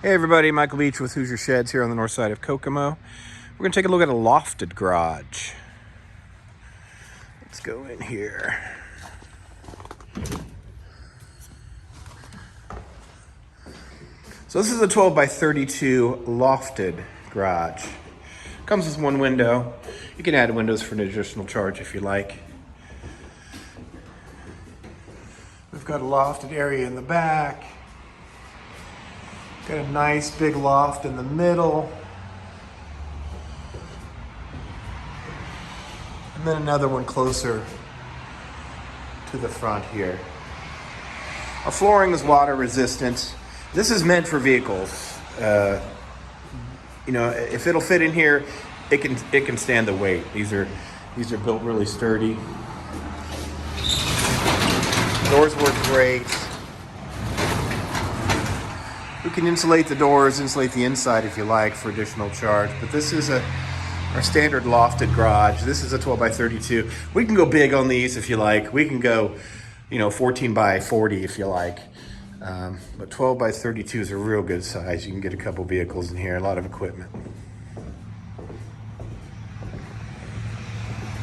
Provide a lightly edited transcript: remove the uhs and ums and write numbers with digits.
Hey everybody, Michael Beach with Hoosier Sheds here on the north side of Kokomo. We're going to take a look at a lofted garage. Let's go in here. So this is a 12 by 32 lofted garage. Comes with one window. You can add windows for an additional charge if you like. We've got a lofted area in the back. Got a nice big loft in the middle. And then another one closer to the front here. Our flooring is water resistant. This is meant for vehicles. You know, if it'll fit in here, it can stand the weight. These are built really sturdy. Doors work great. We can insulate the doors, insulate the inside if you like for additional charge, but this is our standard lofted garage. This is a 12 by 32. We can go big on these if you like. We can go, 14 by 40 if you like. But 12 by 32 is a real good size. You can get a couple vehicles in here, a lot of equipment.